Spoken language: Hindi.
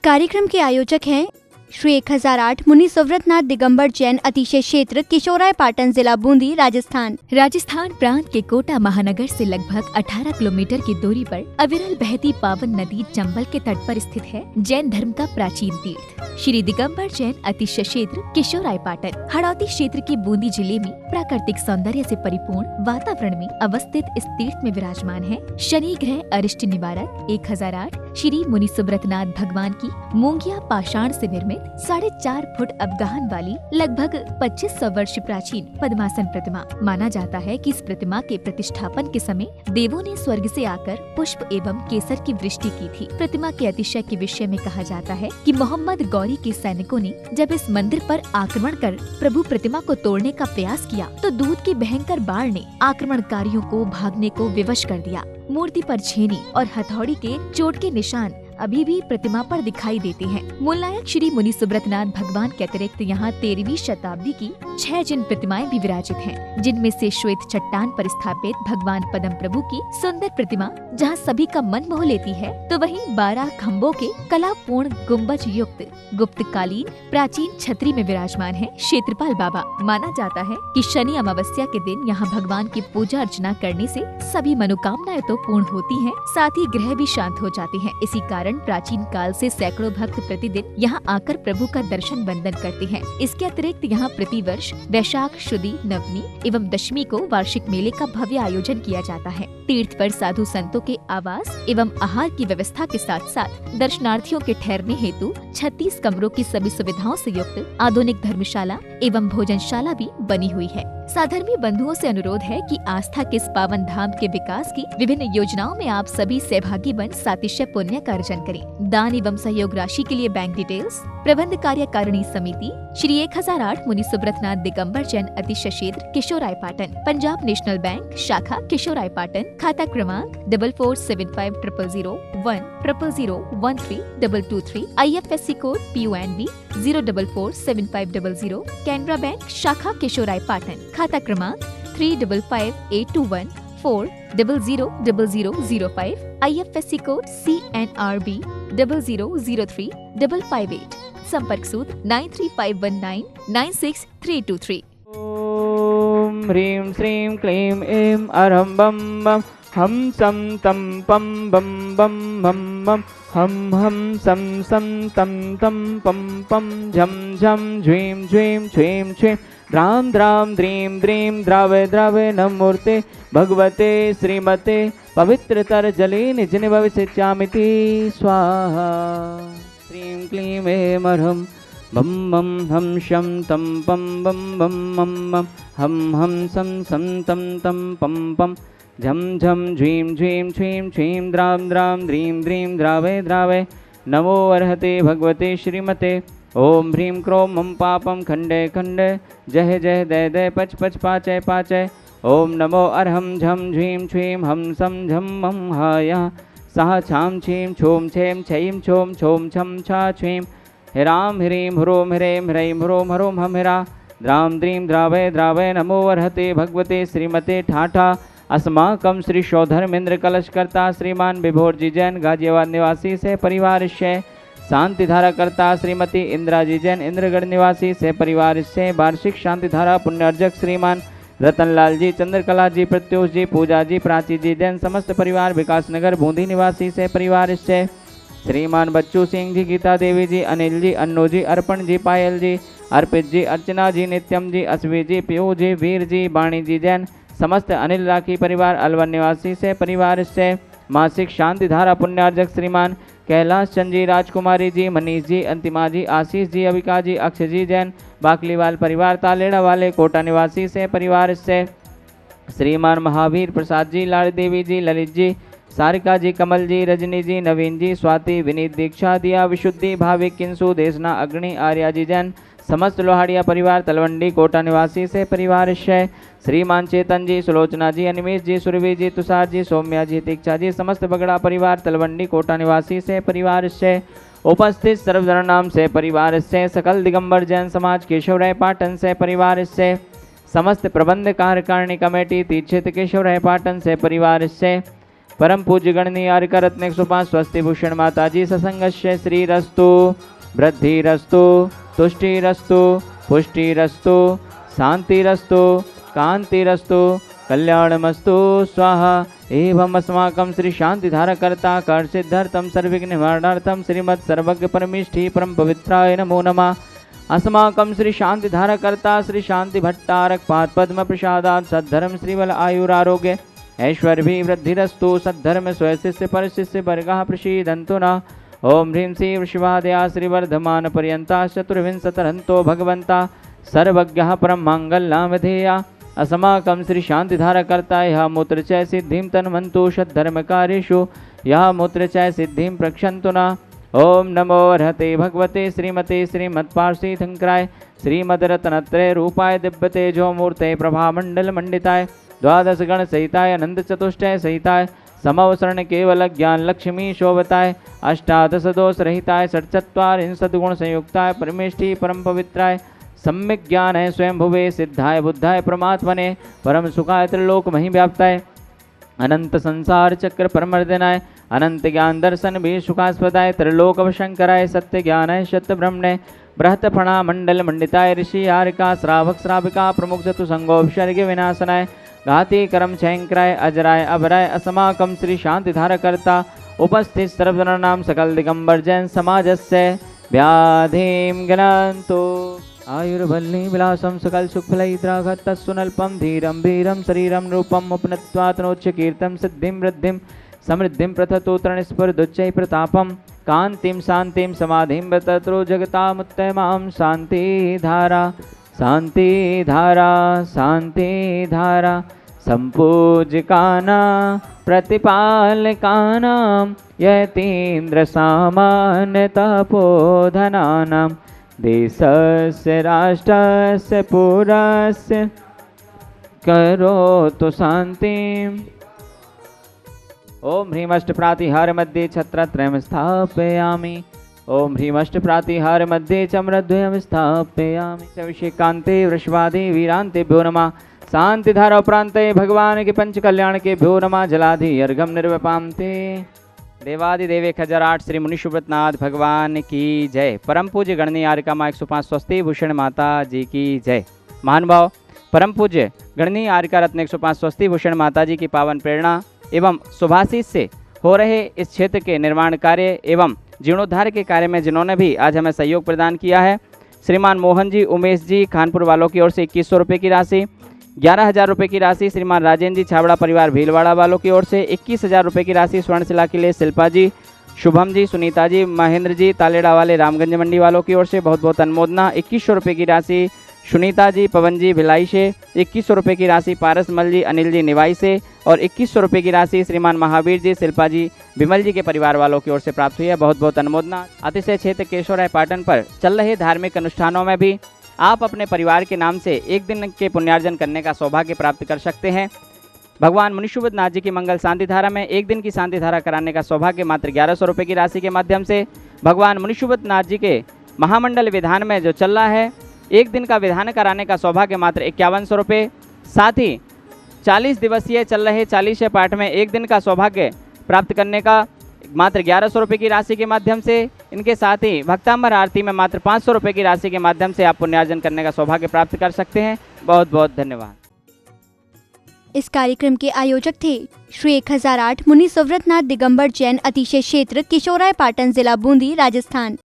कार्यक्रम के आयोजक हैं श्री 1008 मुनि सुव्रतनाथ दिगंबर जैन अतिशय क्षेत्र किशोराय पाटन जिला बूंदी राजस्थान। राजस्थान प्रांत के कोटा महानगर से लगभग 18 किलोमीटर की दूरी पर अविरल बहती पावन नदी चंबल के तट पर स्थित है जैन धर्म का प्राचीन तीर्थ श्री दिगंबर जैन अतिशय क्षेत्र किशोराय पाटन। हड़ौती क्षेत्र के बूंदी जिले में प्राकृतिक सौंदर्य से परिपूर्ण वातावरण में अवस्थित इस तीर्थ में विराजमान है शनि ग्रह अरिष्ट निवारक 1008 श्री मुनि सुब्रतनाथ भगवान की मूंगिया पाषाण से निर्मित 4.5 फुट अवगाहन वाली लगभग 2500 वर्ष प्राचीन पद्मासन प्रतिमा। माना जाता है कि इस प्रतिमा के प्रतिष्ठापन के समय देवों ने स्वर्ग से आकर पुष्प एवं केसर की वृष्टि की थी। प्रतिमा के अतिशय के विषय में कहा जाता है कि मोहम्मद गौरी के सैनिकों ने जब इस मंदिर पर आक्रमण कर प्रभु प्रतिमा को तोड़ने का प्रयास किया तो दूध की भयंकर बाढ़ ने आक्रमणकारियों को भागने को विवश कर दिया। मूर्ति पर छेनी और हथौड़ी के चोट के निशान अभी भी प्रतिमा पर दिखाई देते हैं। मूलनायक श्री मुनि सुब्रतनाथ भगवान के अतिरिक्त यहाँ 13वीं शताब्दी की 6 जिन प्रतिमाएं भी विराजित हैं, जिनमें से श्वेत चट्टान पर स्थापित भगवान पद्म प्रभु की सुंदर प्रतिमा जहाँ सभी का मन मोह लेती है, तो वहीं 12 खम्भों के कलापूर्ण गुम्बज युक्त गुप्तकालीन प्राचीन छतरी में विराजमान है क्षेत्रपाल बाबा। माना जाता है कि शनि अमावस्या के दिन यहाँ भगवान की पूजा अर्चना करने से सभी मनोकामनाएं तो पूर्ण होती हैं, साथ ही ग्रह भी शांत हो जाते हैं। इसी कारण प्राचीन काल से सैकड़ों भक्त प्रतिदिन यहाँ आकर प्रभु का दर्शन वंदन करते हैं। इसके अतिरिक्त यहाँ प्रतिवर्ष वैशाख शुदी नवमी एवं दशमी को वार्षिक मेले का भव्य आयोजन किया जाता है। तीर्थ पर साधु संतों के आवास एवं आहार की व्यवस्था के साथ साथ दर्शनार्थियों के ठहरने हेतु 36 कमरों की सभी सुविधाओं से युक्त आधुनिक धर्मशाला एवं भोजनशाला भी बनी हुई है। साधर्मी बंधुओं से अनुरोध है कि आस्था के इस पावन धाम के विकास की विभिन्न योजनाओं में आप सभी सहभागी बन सातिशय पुण्य का अर्जन करें। दान एवं सहयोग राशि के लिए बैंक डिटेल्स प्रबंध कार्यकारिणी समिति श्री 1008 मुनि सुब्रतनाथ दिगंबर जैन अतिशय क्षेत्र किशोराय पाटन, पंजाब नेशनल बैंक शाखा किशोराय पाटन, खाता क्रमांक 4475000100132223, IFSC code PUNB 0447500, Canara bank शाखा किशोराय पाटन, खाता क्रमांक 358214000005, IFSC कोड CNRB 0003558, संपर्क सूत्र 9351996323। ओम ह्रीं श्रीं क्लीं ऐं अरहं बम बम हम सम तम पम बम बम बम बम हम सम सम तम तम पम पम झम झम झ्वीं झ्वीं छ्वीं छ्वीं द्रां द्रां द्रीं द्रीं द्रावे द्रावे नमूर्ते भगवते श्रीमते पवित्रतर जले निजने भविष्यामिति स्वाहा। श्रीं क्लीं ऐं अरहं बम बम हम शम तम पम बम बम मम मम हम सम सम तम तम पम पम झम झम झ्वीं झ्वीं छ्वीं छ्वीं द्रां द्रां द्रीं द्रीं द्रावे द्रावे नमो अर्हते भगवते श्रीमते। ओम ह्रीं क्रों मम पापम खंडे खंडे जय जय दय दय पच पच पाचय पाचय। ओम नमो अर्हं झम झ्वीं छ्वीं हम सम झम मम हाय सह छाम छीं छोम छेम छईं छोम छोम छम छा छ्वीं ह्रां ह्रीं ह्रों ह्रें ह्रैं ह्रों ह्रों हम ह्रा द्रां द्रीं द्रावय द्रावय नमो अर्हते भगवते श्रीमते ठाठा। अस्माकं श्री शौधर्मेंद्र कलशकर्ता श्रीमान विभोर जी जैन गाजियाबाद निवासी से परिवार से शांति धारा करता श्रीमती इंदिरा जी जैन इंद्रगढ़ निवासी से परिवार से वार्षिक शांति धारा पुण्यार्जक श्रीमान रतनलाल जी चंद्रकला जी प्रत्युष जी पूजा जी प्राची जी जैन समस्त परिवार विकासनगर बूंदी निवासी से परिवार से श्रीमान बच्चू सिंह जी गीता देवी जी अनिल जी अन्नू जी अर्पण जी पायल जी अर्पित जी अर्चना जी नित्यम जी अश्वी जी पीयू जी वीर जी वाणी जी जैन समस्त अनिल राखी परिवार अलवर निवासी से परिवार से मासिक शांति धारा पुण्यार्जक श्रीमान कैलाश चंद जी राजकुमारी जी मनीष जी अंतिमा जी आशीष जी अविका जी अक्षय जी जैन बाकलीवाल परिवार तालेड़ा वाले कोटा निवासी से परिवार से श्रीमान महावीर प्रसाद जी लाड़ देवी जी ललित जी सारिका जी कमल जी रजनी जी नवीन जी स्वाति विनीत दीक्षा दिया विशुद्धि भाविक किंसु देशना अग्नि आर्या जी जैन समस्त लोहाड़िया परिवार तलवंडी कोटा निवासी से परिवार से श्रीमान चेतन जी सुलोचना जी अनिमेश जी सुरभि जी तुषार जी सौम्या जी दीक्षा जी समस्त बगड़ा परिवार तलवंडी कोटा निवासी से परिवार से उपस्थित सर्वधर्मनाम से परिवार से सकल दिगंबर जैन समाज केशवराय पाटन से परिवार से समस्त प्रबंध कार्यकारिणी कमेटी तीर्थ क्षेत्र केशवराय पाटन से परिवार से परम पूज्य गणनीय आर्का रत्न 105 स्वस्ति भूषण माताजी सत्संगस्य श्रीरस्तु वृद्धिरस्तु तुष्टिरस्तु पुष्टिरस्तु शांतिरस्तु कांतिरस्तु कल्याणमस्तु स्वाहा। एवं अस्माकं श्री शांतिधारा कर्ता कर सिद्धार्थम सर्विघ्न निवारणार्थम श्रीमत् सर्वज्ञ परमेष्ठी परम पवित्राय नमो नमः। अस्माकं श्री शांतिधारा कर्ता श्री शांति भट्टारक पाद पद्म प्रसादात् सद्धर्म श्रीबल आयुरारोग्य ऐश्वर्य वृद्धिरस्तु। सद्धर्म स्वशिष्य परशिष्य वर्गः प्रसीदन्तु नः। ओम ह्रीं श्री वृषभादया श्रीवर्धमान पर्यंता चतुर्विंशतिरन्तो भगवन्ता सर्वज्ञः परम मांगल्यामधेया। अस्माकं श्री शांतिधारा कर्ता यः मूत्रचय सिद्धिं तन्वन्तु षद्धर्मकार्येषु यः मूत्रचय सिद्धिं प्रक्षन्तु नः। ओम नमो अर्हते भगवते श्रीमते श्रीमत्पार्षीथंकराय श्रीमद्रत्नत्रय रूपाय दिव्यतेजो मूर्ते प्रभामंडल मंडिताय द्वादश गण सहिताय आनंद चतुष्टय सहिताय समवसरण केवल ज्ञान लक्ष्मी शोभताय अष्टादश दोष रहिताय षट्चत्वारिंशत् गुण संयुक्ताय परमेष्ठी परम पवित्राय सम्यक ज्ञान है स्वयं भुवे सिद्धाय बुद्धाय परमात्मने परम सुखाय त्रिलोक मही व्याप्ताय अनंत संसार चक्र परमर्दनाय अनंत ज्ञान दर्शन भी सुखास्पदाय त्रिलोक शंकराय सत्य ज्ञानाय सत्य ब्रह्मणे बृहत फणा मंडल मंडिताय ऋषि आरिका श्रावक श्राविका प्रमुख चतु संगोपसर्ग विनाशनाय घाती करम छयंकराय अजराय अभराय। अस्माकं श्री शांतिधारा कर्ता उपस्थित सर्वजनानां सकल दिगंबर जैन समाजस्य व्याधिं गणन्तु। आयुर्वल्ली विलासं सकल सुखफलैद्राघत् तत्सुनल्पं धीरं वीरं शरीरं रूपम् उपनत्वातनोच्च कीर्तं सिद्धिं वृद्धिं समृद्धिं प्रथतो तरणस्फुरदुच्चै प्रतापं कान्तिं शान्तिं समाधिं तत्रो जगतामुत्तमां शान्तिधारा शान्तिधारा शान्तिधारा। सम्पूज्यकानां प्रतिपालकानां यतीन्द्र सामान्य तपोधनानां देशस्य राष्ट्रस्य पुरस्य करोतु शान्तिम्। ओम ह्रीमष्टप्रातिहार मध्ये छत्रत्रयं स्थापयामि। ओम ह्रीमष्टप्रातिहार मध्ये चम्रद्वयं स्थापयामि। अभिषेकान्ते वृषभादि वीरान्तेभ्यो नमः। शांतिधारा उपरान्ते भगवान के पंच कल्याण के भ्यो नमः। जलाधि अर्घम निर्वपान्ते। देवादिदेव 1008 श्री मुनिशुभ्रतनाथ भगवान की जय। परम पूज्य गणनीय आर्का माँ 105 स्वस्ति भूषण माता जी की जय। महानुभाव, परम पूज्य गणनीय आर्का रत्न 105 स्वस्ति भूषण माता जी की पावन प्रेरणा एवं शुभाशीष से हो रहे इस क्षेत्र के निर्माण कार्य एवं जीर्णोद्धार के कार्य में जिन्होंने भी आज हमें सहयोग प्रदान किया है, श्रीमान मोहन जी, उमेश जी खानपुर वालों की ओर से 2100 रुपये की राशि, 11,000 रुपये की राशि श्रीमान राजेंद्र जी छाबड़ा परिवार भीलवाड़ा वालों की ओर से, 21,000 रुपये की राशि स्वर्णशिला के लिए शिल्पा जी, शुभम जी, सुनीता जी, महेंद्र जी तालेड़ा वाले रामगंज मंडी वालों की ओर से बहुत बहुत अनुमोदना। 2100 रुपये की राशि सुनीता जी, पवन जी भिलाई से, 2100 रुपये की राशि पारस मल जी, अनिल जी निवाई से और 2100 रुपये की राशि श्रीमान महावीर जी, शिल्पा जी, विमल जी के परिवार वालों की ओर से प्राप्त हुई है। बहुत बहुत अनुमोदना। अतिशय क्षेत्र केशवराय पाटन पर चल रहे धार्मिक अनुष्ठानों में भी आप अपने परिवार के नाम से एक दिन के पुण्यार्जन करने का सौभाग्य प्राप्त कर सकते हैं। भगवान मुनिशुभ्रतनाथ जी की मंगल शांति धारा में एक दिन की शांति धारा कराने का सौभाग्य मात्र 1100 रुपये की राशि के माध्यम से भगवान मुनिशुभ्रतनाथ जी के महामंडल विधान में जो चल रहा है एक दिन का विधान कराने का सौभाग्य मात्र 5100 रुपये। साथ ही 40 दिवसीय चल रहे 40 पाठ में एक दिन का सौभाग्य प्राप्त करने का मात्र 1100 रुपये की राशि के माध्यम से, इनके साथ ही भक्तांबर आरती में मात्र 500 रुपये की राशि के माध्यम से आप पुण्यार्जन करने का सौभाग्य प्राप्त कर सकते हैं। बहुत बहुत धन्यवाद। इस कार्यक्रम के आयोजक थे श्री 1008 मुनि सुव्रतनाथ दिगंबर जैन अतिशय क्षेत्र किशोराय पाटन जिला बूंदी राजस्थान।